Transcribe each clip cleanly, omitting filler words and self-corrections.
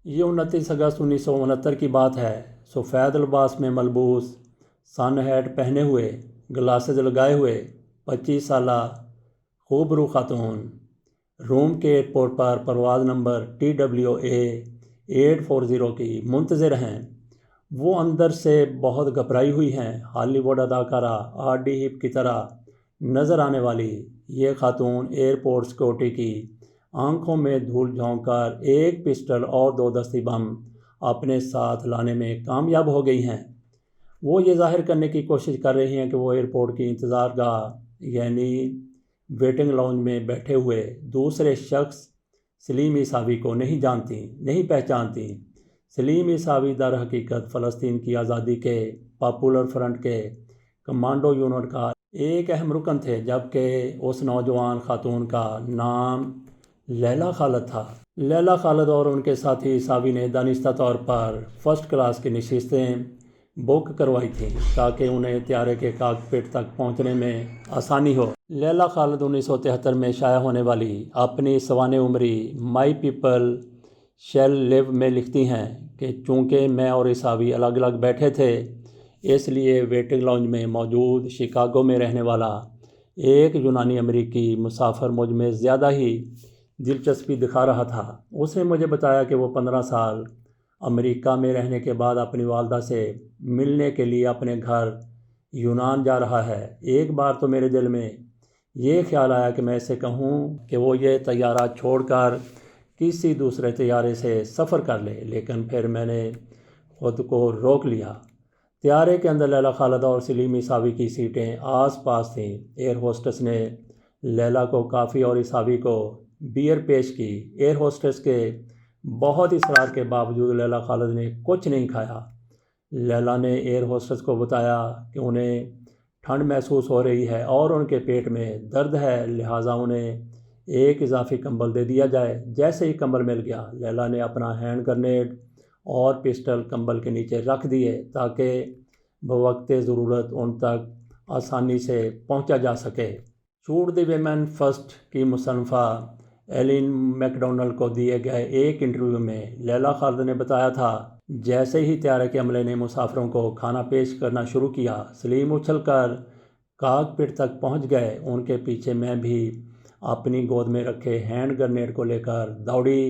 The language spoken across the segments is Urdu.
یہ 29 اگست 1969 کی بات ہے۔ سفید لباس میں ملبوس، سن ہیٹ پہنے ہوئے، گلاسز لگائے ہوئے 25 سالہ خوبرو خاتون روم کے ایئرپورٹ پر پرواز نمبر TWA 840 کی منتظر ہیں۔ وہ اندر سے بہت گھبرائی ہوئی ہیں، ہالی ووڈ اداکارہ آرڈی ہیپ کی طرح نظر آنے والی یہ خاتون ایئرپورٹ سیکورٹی کی آنکھوں میں دھول جھونک کر ایک پسٹل اور 2 دستی بم اپنے ساتھ لانے میں کامیاب ہو گئی ہیں۔ وہ یہ ظاہر کرنے کی کوشش کر رہی ہیں کہ وہ ایئرپورٹ کی انتظار گاہ یعنی ویٹنگ لاؤنج میں بیٹھے ہوئے دوسرے شخص سلیم عیساوی کو نہیں پہچانتی۔ سلیم عیساوی در حقیقت فلسطین کی آزادی کے پاپولر فرنٹ کے کمانڈو یونٹ کا ایک اہم رکن تھے، جبکہ اس نوجوان خاتون کا نام لیلا خالد تھا۔ لیلا خالد اور ان کے ساتھی عیساوی نے دانستہ طور پر فرسٹ کلاس کی نشستیں بک کروائی تھیں تاکہ انہیں طیارے کے کاکپٹ تک پہنچنے میں آسانی ہو۔ لیلا خالد 1973 میں شائع ہونے والی اپنی سوانح عمری مائی پیپل شیل لیو میں لکھتی ہیں کہ چونکہ میں اور عیساوی الگ الگ بیٹھے تھے، اس لیے ویٹنگ لاؤنج میں موجود شکاگو میں رہنے والا ایک یونانی امریکی مسافر مجھ میں زیادہ ہی دلچسپی دکھا رہا تھا۔ اس نے مجھے بتایا کہ وہ 15 سال امریکہ میں رہنے کے بعد اپنی والدہ سے ملنے کے لیے اپنے گھر یونان جا رہا ہے۔ ایک بار تو میرے دل میں یہ خیال آیا کہ میں اسے کہوں کہ وہ یہ طیارہ چھوڑ کر کسی دوسرے طیارے سے سفر کر لے، لیکن پھر میں نے خود کو روک لیا۔ طیارے کے اندر لیلا خالد اور سلیم عیساوی کی سیٹیں آس پاس تھیں۔ ایئر ہوسٹس نے لیلا کو کافی اور عیساوی کو بیئر پیش کی۔ ایئر ہوسٹس کے بہت اصرار کے باوجود لیلا خالد نے کچھ نہیں کھایا۔ لیلا نے ایئر ہوسٹس کو بتایا کہ انہیں ٹھنڈ محسوس ہو رہی ہے اور ان کے پیٹ میں درد ہے، لہٰذا انہیں ایک اضافی کمبل دے دیا جائے۔ جیسے ہی کمبل مل گیا، لیلا نے اپنا ہینڈ گرنیڈ اور پسٹل کمبل کے نیچے رکھ دیے تاکہ بوقت ضرورت ان تک آسانی سے پہنچا جا سکے۔ شوٹ دی ویمن فرسٹ کی مصنفہ ایلین میکڈونلڈ کو دیے گئے ایک انٹرویو میں لیلا خالد نے بتایا تھا، جیسے ہی طیارے کے عملے نے مسافروں کو کھانا پیش کرنا شروع کیا، سلیم اچھل کر کاکپٹ تک پہنچ گئے۔ ان کے پیچھے میں بھی اپنی گود میں رکھے ہینڈ گرنیڈ کو لے کر دوڑی۔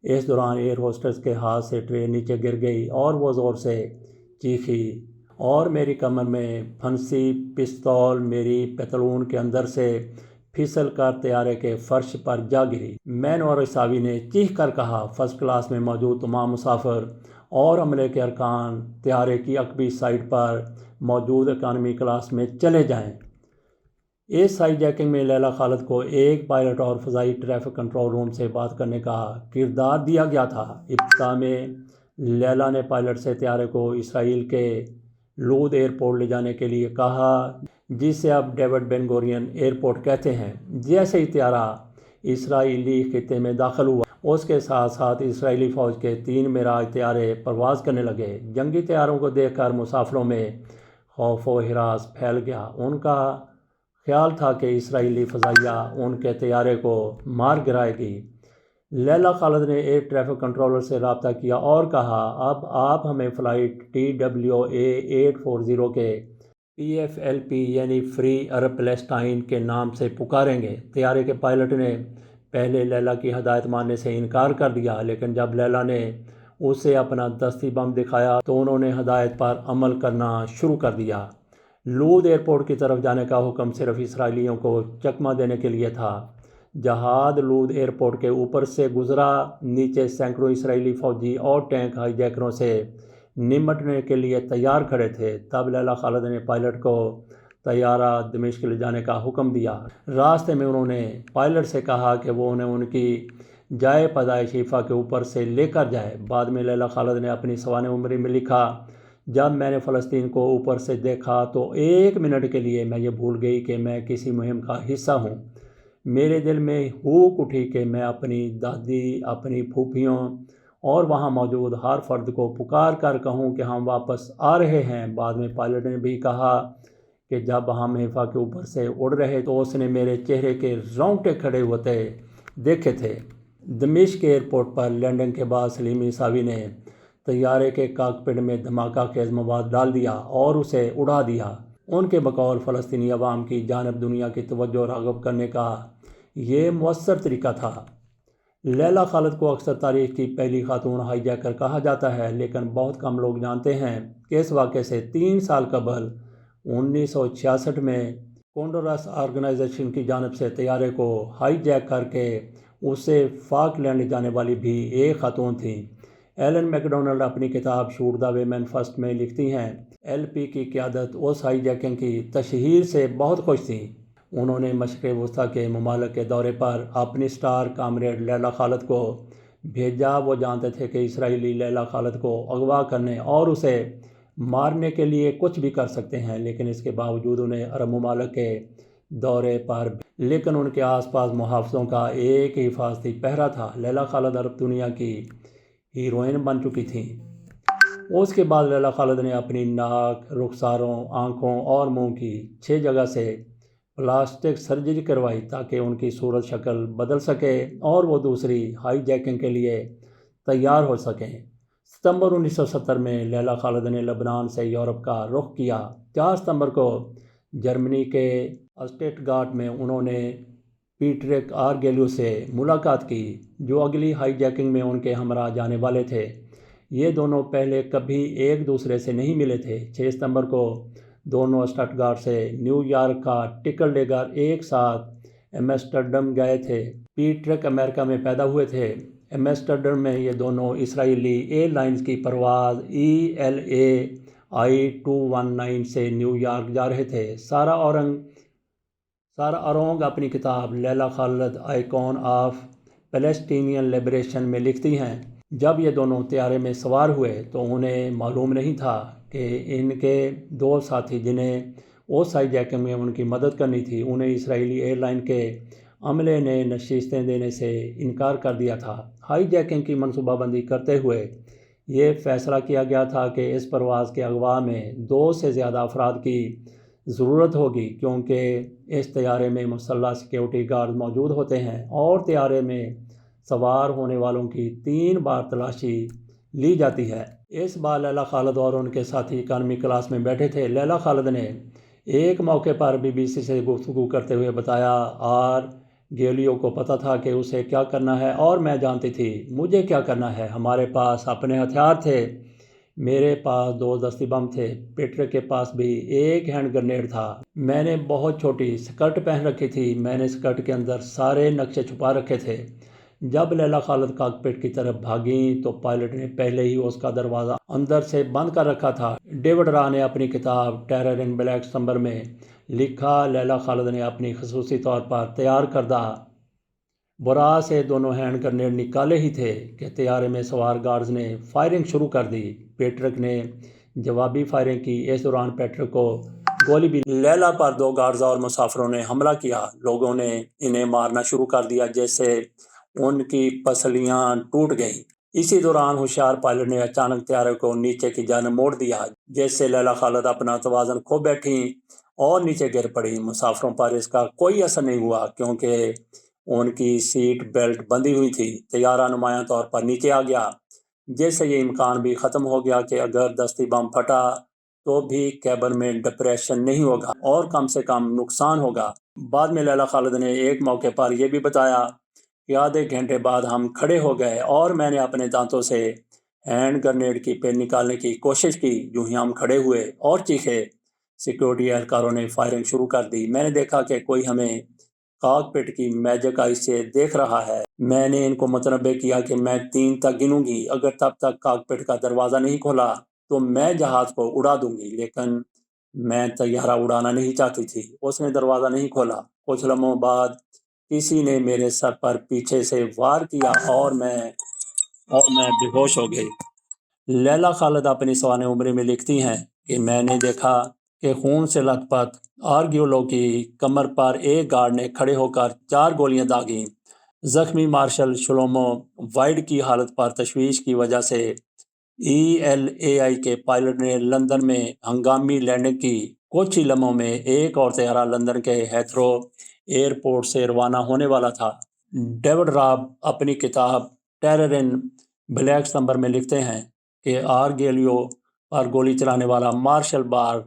اس دوران ایئر ہوسٹس کے ہاتھ سے ٹرے نیچے گر گئی اور وہ زور سے چیخی اور میری کمر میں پھنسی پستول میری پتلون کے اندر سے پھسل کر طیارے کے فرش پر جا گری۔ میں اور عیساوی نے چیخ کر کہا، فرسٹ کلاس میں موجود تمام مسافر اور عملے کے ارکان طیارے کی عقبی سائڈ پر موجود اکانومی کلاس میں چلے جائیں۔ اس ہائی جیکنگ میں لیلا خالد کو ایک پائلٹ اور فضائی ٹریفک کنٹرول روم سے بات کرنے کا کردار دیا گیا تھا۔ ابتدا میں لیلا نے پائلٹ سے طیارے کو اسرائیل کے لود ایئرپورٹ لے جانے کے لیے کہا، جسے اب ڈیوڈ بن گورین ایئرپورٹ کہتے ہیں۔ جیسے ہی طیارہ اسرائیلی خطے میں داخل ہوا، اس کے ساتھ ساتھ اسرائیلی فوج کے 3 معراج طیارے پرواز کرنے لگے۔ جنگی طیاروں کو دیکھ کر مسافروں میں خوف و ہراس پھیل گیا۔ ان کا خیال تھا کہ اسرائیلی فضائیہ ان کے طیارے کو مار گرائے گی۔ لیلا خالد نے ایئر ٹریفک کنٹرولر سے رابطہ کیا اور کہا، اب آپ ہمیں فلائٹ TWA 840 کے PFLP یعنی فری عرب پیلسٹائن کے نام سے پکاریں گے۔ طیارے کے پائلٹ نے پہلے لیلا کی ہدایت ماننے سے انکار کر دیا، لیکن جب لیلا نے اسے اپنا دستی بم دکھایا تو انہوں نے ہدایت پر عمل کرنا شروع کر دیا۔ لود ایئرپورٹ کی طرف جانے کا حکم صرف اسرائیلیوں کو چکمہ دینے کے لیے تھا۔ جہاز لود ایئرپورٹ کے اوپر سے گزرا۔ نیچے سینکڑوں اسرائیلی فوجی اور ٹینک ہائی جیکروں سے نمٹنے کے لیے تیار کھڑے تھے۔ تب لیلا خالد نے پائلٹ کو طیارہ دمشق لے جانے کا حکم دیا۔ راستے میں انہوں نے پائلٹ سے کہا کہ وہ انہیں ان کی جائے پیدائش حیفا کے اوپر سے لے کر جائے۔ بعد میں لیلا خالد نے اپنی سوانح عمری میں لکھا، جب میں نے فلسطین کو اوپر سے دیکھا تو 1 منٹ کے لیے میں یہ بھول گئی کہ میں کسی مہم کا حصہ ہوں۔ میرے دل میں ہوک اٹھی کہ میں اپنی دادی، اپنی پھوپھیوں اور وہاں موجود ہر فرد کو پکار کر کہوں کہ ہم واپس آ رہے ہیں۔ بعد میں پائلٹ نے بھی کہا کہ جب ہم حیفا کے اوپر سے اڑ رہے تو اس نے میرے چہرے کے رونگٹے کھڑے ہوتے دیکھے تھے۔ دمشق ایئرپورٹ پر لینڈنگ کے بعد سلیم عیساوی نے طیارے کے کاکپٹ میں دھماکہ خیز مواد ڈال دیا اور اسے اڑا دیا۔ ان کے بقول فلسطینی عوام کی جانب دنیا کی توجہ راغب کرنے کا یہ مؤثر طریقہ تھا۔ لیلا خالد کو اکثر تاریخ کی پہلی خاتون ہائی جیکر کہا جاتا ہے، لیکن بہت کم لوگ جانتے ہیں کہ اس واقعے سے 3 سال قبل 1966 میں کونڈرس آرگنائزیشن کی جانب سے طیارے کو ہائی جیک کر کے اسے فاکلینڈ لے جانے والی بھی ایک خاتون تھیں۔ ایلن میکڈونلڈ اپنی کتاب شوٹ دا ویمن فرسٹ میں لکھتی ہیں، ایل پی کی قیادت اس ہائی جیکنگ کی تشہیر سے بہت خوش تھی۔ انہوں نے مشرق وسطیٰ کے ممالک کے دورے پر اپنی سٹار کامریڈ لیلا خالد کو بھیجا۔ وہ جانتے تھے کہ اسرائیلی لیلا خالد کو اغوا کرنے اور اسے مارنے کے لیے کچھ بھی کر سکتے ہیں، لیکن اس کے باوجود انہیں عرب ممالک کے دورے پر لیکن ان کے آس پاس محافظوں کا ایک ہی حفاظتی پہرا تھا۔ لیلا خالد عرب دنیا کی ہیروئن بن چکی تھیں۔ اس کے بعد لیلا خالد نے اپنی ناک، رخساروں، آنکھوں اور منہ کی 6 جگہ سے پلاسٹک سرجری کروائی تاکہ ان کی صورت شکل بدل سکے اور وہ دوسری ہائی جیکنگ کے لیے تیار ہو سکیں۔ ستمبر 1970 میں لیلا خالد نے لبنان سے یورپ کا رخ کیا۔ 4 ستمبر کو جرمنی کے اسٹٹگارٹ میں انہوں نے پیٹرک آرگیلیو سے ملاقات کی، جو اگلی ہائی جیکنگ میں ان کے ہمراہ جانے والے تھے۔ یہ دونوں پہلے کبھی ایک دوسرے سے نہیں ملے تھے۔ 6 ستمبر کو دونوں اسٹٹگارٹ سے نیو یارک کا ٹکٹ لے کر ایک ساتھ ایمسٹرڈم گئے تھے۔ پیٹرک امریکہ میں پیدا ہوئے تھے۔ ایمسٹرڈم میں یہ دونوں اسرائیلی ایئر لائنز کی پرواز ELA I-219 سے نیو یارک جا رہے تھے۔ سارا آرونگ اپنی کتاب لیلا خالد آئیکن آف پیلسٹینین لبریشن میں لکھتی ہیں، جب یہ دونوں طیارے میں سوار ہوئے تو انہیں معلوم نہیں تھا کہ ان کے 2 ساتھی جنہیں اس ہائی جیکنگ میں ان کی مدد کرنی تھی، انہیں اسرائیلی ایئر لائن کے عملے نے نشستیں دینے سے انکار کر دیا تھا۔ ہائی جیکنگ کی منصوبہ بندی کرتے ہوئے یہ فیصلہ کیا گیا تھا کہ اس پرواز کے اغوا میں 2 سے زیادہ افراد کی ضرورت ہوگی، کیونکہ اس طیارے میں مسلح سیکیورٹی گارڈ موجود ہوتے ہیں اور طیارے میں سوار ہونے والوں کی 3 بار تلاشی لی جاتی ہے۔ اس بار لیلا خالد اور ان کے ساتھی اکانومی کلاس میں بیٹھے تھے۔ لیلا خالد نے ایک موقع پر BBC سے گفتگو کرتے ہوئے بتایا، گیلیو کو پتہ تھا کہ اسے کیا کرنا ہے اور میں جانتی تھی مجھے کیا کرنا ہے۔ ہمارے پاس اپنے ہتھیار تھے، میرے پاس 2 دستی بم تھے، پیٹر کے پاس بھی ایک ہینڈ گرنیڈ تھا۔ میں نے بہت چھوٹی سکرٹ پہن رکھی تھی، میں نے سکرٹ کے اندر سارے نقشے چھپا رکھے تھے۔ جب لیلا خالد کاکپٹ کی طرف بھاگیں تو پائلٹ نے پہلے ہی اس کا دروازہ اندر سے بند کر رکھا تھا۔ ڈیوڈ راہ نے اپنی کتاب ٹیرر ان بلیک ستمبر میں لکھا، لیلا خالد نے اپنی خصوصی طور پر تیار کردہ برا سے 2 ہینڈ گرنیڈ نکالے ہی تھے کہ طیارے میں سوار گارڈز نے فائرنگ شروع کر دی۔ پیٹرک نے جوابی فائرنگ کی۔ اس دوران پیٹرک کو گولی بھی لیلا پر 2 گارڈز اور مسافروں نے حملہ کیا۔ لوگوں نے انہیں مارنا شروع کر دیا جس سے ان کی پسلیاں ٹوٹ گئیں۔ اسی دوران ہوشیار پائلٹ نے اچانک طیارے کو نیچے کی جانب موڑ دیا، جس سے لیلا خالد اپنا توازن کھو بیٹھیں اور نیچے گر پڑی۔ مسافروں پر اس کا کوئی اثر نہیں ہوا کیونکہ ان کی سیٹ بیلٹ بندھی ہوئی تھی۔ طیارہ نمایاں طور پر نیچے آ گیا، جس سے یہ امکان بھی ختم ہو گیا کہ اگر دستی بم پھٹا تو بھی کیبن میں ڈپریشن نہیں ہوگا اور کم سے کم نقصان ہوگا۔ بعد میں لیلا خالد نے ایک موقع پر یہ بھی بتایا کہ آدھے گھنٹے بعد ہم کھڑے ہو گئے اور میں نے اپنے دانتوں سے ہینڈ گرنیڈ کی پن نکالنے کی کوشش کی۔ جو ہی ہم کھڑے ہوئے اور چیخے، سیکیورٹی اہلکاروں نے فائرنگ شروع کر دی۔ میں نے دیکھا کہ کوئی ہمیں کاکپٹ کی میجک آئی سے دیکھ رہا ہے۔ میں نے ان کو متنبہ کیا کہ میں 3 تک گنوں گی، اگر تب تک کاکپٹ کا دروازہ نہیں کھولا تو میں جہاز کو اڑا دوں گی، لیکن میں طیارہ اڑانا نہیں چاہتی تھی۔ اس نے دروازہ نہیں کھولا۔ کچھ لمحوں بعد کسی نے میرے سر پر پیچھے سے وار کیا اور میں بے ہوش ہو گئی۔ لیلا خالد اپنی سوانح عمری میں لکھتی ہیں کہ میں نے دیکھا کہ خون سے لت پت آرگیولو کی کمر پر ایک گارڈ نے کھڑے ہو کر 4 گولیاں داغیں۔ زخمی مارشل شلومو وائڈ کی حالت پر تشویش کی وجہ سے ELAI کے پائلٹ نے لندن میں ہنگامی لینڈنگ کی۔ کچھ ہی لمحوں میں ایک اور طیارہ لندن کے ہیتھرو ایئرپورٹ سے روانہ ہونے والا تھا۔ ڈیوڈ راب اپنی کتاب ٹیرر ان بلیک سمبر میں لکھتے ہیں کہ آرگیلیو پر گولی چلانے والا مارشل بار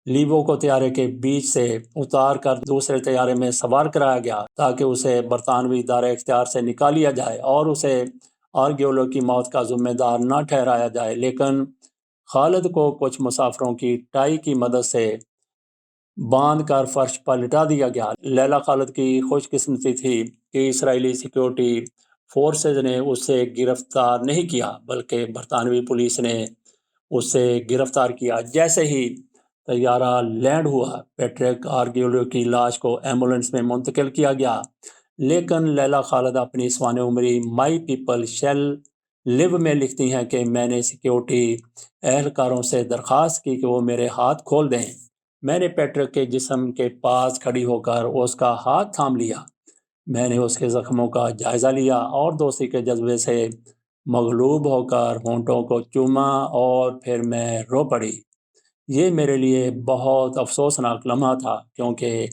لیوو کو طیارے کے بیچ سے اتار کر دوسرے طیارے میں سوار کرایا گیا تاکہ اسے برطانوی دائرہ اختیار سے نکال لیا جائے اور اسے آرگیولو کی موت کا ذمہ دار نہ ٹھہرایا جائے، لیکن خالد کو کچھ مسافروں کی ٹائی کی مدد سے باندھ کر فرش پر لٹا دیا گیا۔ لیلا خالد کی خوش قسمتی تھی کہ اسرائیلی سیکیورٹی فورسز نے اسے گرفتار نہیں کیا بلکہ برطانوی پولیس نے اسے گرفتار کیا۔ جیسے ہی طیارہ لینڈ ہوا، پیٹرک آرگیولو کی لاش کو ایمبولینس میں منتقل کیا گیا، لیکن لیلا خالد اپنی سوانح عمری مائی پیپل شیل لیو میں لکھتی ہیں کہ میں نے سیکیورٹی اہلکاروں سے درخواست کی کہ وہ میرے ہاتھ کھول دیں۔ میں نے پیٹرک کے جسم کے پاس کھڑی ہو کر اس کا ہاتھ تھام لیا۔ میں نے اس کے زخموں کا جائزہ لیا اور دوستی کے جذبے سے مغلوب ہو کر ہونٹوں کو چوما اور پھر میں رو پڑی۔ یہ میرے لیے بہت افسوسناک لمحہ تھا کیونکہ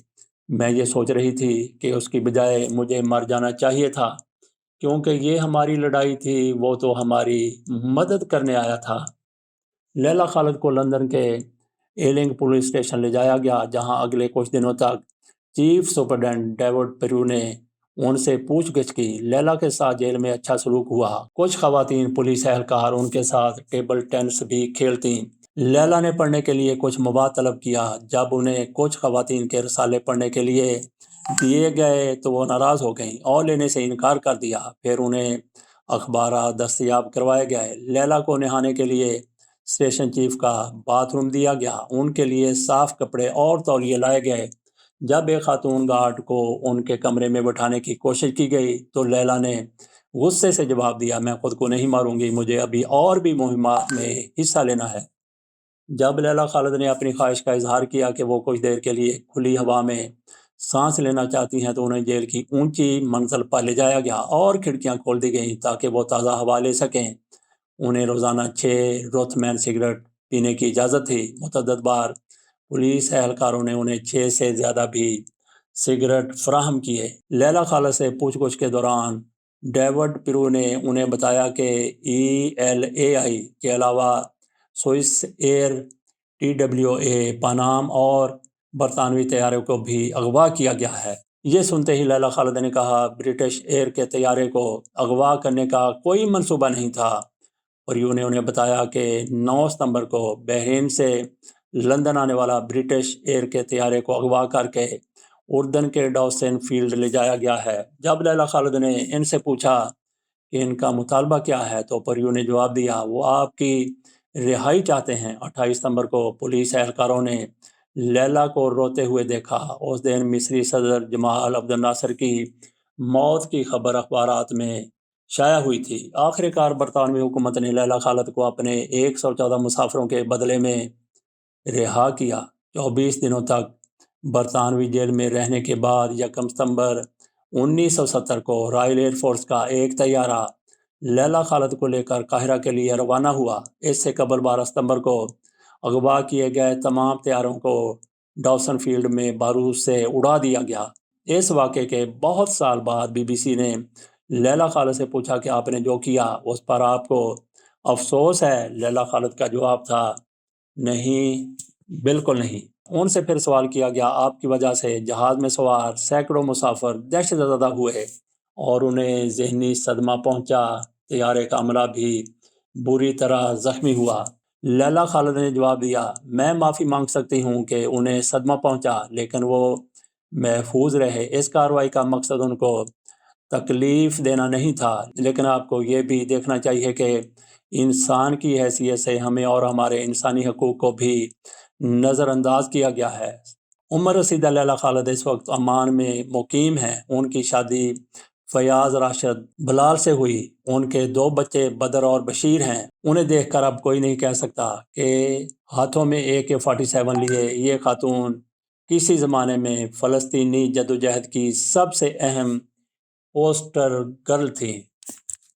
میں یہ سوچ رہی تھی کہ اس کی بجائے مجھے مر جانا چاہیے تھا، کیونکہ یہ ہماری لڑائی تھی، وہ تو ہماری مدد کرنے آیا تھا۔ لیلا خالد کو لندن کے ایلنگ پولیس اسٹیشن لے جایا گیا، جہاں اگلے کچھ دنوں تک چیف سپرڈنٹ ڈیوڈ پیرو نے ان سے پوچھ گچھ کی۔ لیلا کے ساتھ جیل میں اچھا سلوک ہوا۔ کچھ خواتین پولیس اہلکار ان کے ساتھ ٹیبل ٹینس بھی کھیلتیں۔ لیلا نے پڑھنے کے لیے کچھ مواد طلب کیا۔ جب انہیں کچھ خواتین کے رسالے پڑھنے کے لیے دیے گئے تو وہ ناراض ہو گئیں اور لینے سے انکار کر دیا۔ پھر انہیں اخبارات دستیاب کروائے گئے۔ لیلا کو نہانے کے لیے اسٹیشن چیف کا باتھ روم دیا گیا۔ ان کے لیے صاف کپڑے اور تولیے لائے گئے۔ جب ایک خاتون گارڈ کو ان کے کمرے میں بٹھانے کی کوشش کی گئی تو لیلا نے غصے سے جواب دیا، میں خود کو نہیں ماروں گی، مجھے ابھی اور بھی مہمات میں حصہ لینا ہے۔ جب لیلا خالد نے اپنی خواہش کا اظہار کیا کہ وہ کچھ دیر کے لیے کھلی ہوا میں سانس لینا چاہتی ہیں تو انہیں جیل کی اونچی منزل پر لے جایا گیا اور کھڑکیاں کھول دی گئیں تاکہ وہ تازہ ہوا لے سکیں۔ انہیں روزانہ 6 روتھ مین سگریٹ پینے کی اجازت تھی۔ متعدد بار پولیس اہلکاروں نے انہیں 6 سے زیادہ بھی سگریٹ فراہم کیے۔ لیلا خالد سے پوچھ گچھ کے دوران ڈیوڈ پیرو نے انہیں بتایا کہ ELAI کے علاوہ سوئس ایئر TWA پانام اور برطانوی طیارے کو بھی اغوا کیا گیا ہے۔ یہ سنتے ہی لیلا خالد نے کہا، برٹش ایئر کے طیارے کو اغوا کرنے کا کوئی منصوبہ نہیں تھا۔ پیرو نے انہیں بتایا کہ 9 ستمبر کو بحرین سے لندن آنے والا برٹش ایئر کے طیارے کو اغوا کر کے اردن کے ڈاوسن فیلڈ لے جایا گیا ہے۔ جب لیلا خالد نے ان سے پوچھا کہ ان کا مطالبہ کیا ہے تو پیرو نے جواب دیا، وہ آپ کی رہائی چاہتے ہیں۔ 28 ستمبر کو پولیس اہلکاروں نے لیلا کو روتے ہوئے دیکھا۔ اس دن مصری صدر جمال عبد الناصر کی موت کی خبر اخبارات میں شائع ہوئی تھی۔ آخر کار برطانوی حکومت نے لیلا خالد کو اپنے 114 مسافروں کے بدلے میں رہا کیا۔ 24 دنوں تک برطانوی جیل میں رہنے کے بعد 1 ستمبر 1970 کو رائل ایئر فورس کا ایک طیارہ لیلا خالد کو لے کر قاہرہ کے لیے روانہ ہوا۔ اس سے قبل 12 ستمبر کو اغوا کیے گئے تمام طیاروں کو ڈاوسن فیلڈ میں بارود سے اڑا دیا گیا۔ اس واقعے کے بہت سال بعد BBC نے لیلا خالد سے پوچھا کہ آپ نے جو کیا اس پر آپ کو افسوس ہے؟ لیلا خالد کا جواب تھا، نہیں، بالکل نہیں۔ ان سے پھر سوال کیا گیا، آپ کی وجہ سے جہاز میں سوار سینکڑوں مسافر دہشت زدہ ہوئے اور انہیں ذہنی صدمہ پہنچا، طیارے کا عملہ بھی بری طرح زخمی ہوا۔ لیلا خالد نے جواب دیا، میں معافی مانگ سکتی ہوں کہ انہیں صدمہ پہنچا، لیکن وہ محفوظ رہے۔ اس کارروائی کا مقصد ان کو تکلیف دینا نہیں تھا، لیکن آپ کو یہ بھی دیکھنا چاہیے کہ انسان کی حیثیت سے ہمیں اور ہمارے انسانی حقوق کو بھی نظر انداز کیا گیا ہے۔ عمر رسیدہ لیلا خالد اس وقت عمان میں مقیم ہیں۔ ان کی شادی فیاض راشد بلال سے ہوئی۔ ان کے 2 بچے بدر اور بشیر ہیں۔ انہیں دیکھ کر اب کوئی نہیں کہہ سکتا کہ ہاتھوں میں AK-47 لیے یہ خاتون کسی زمانے میں فلسطینی جدوجہد کی سب سے اہم پوسٹر گرل تھیں۔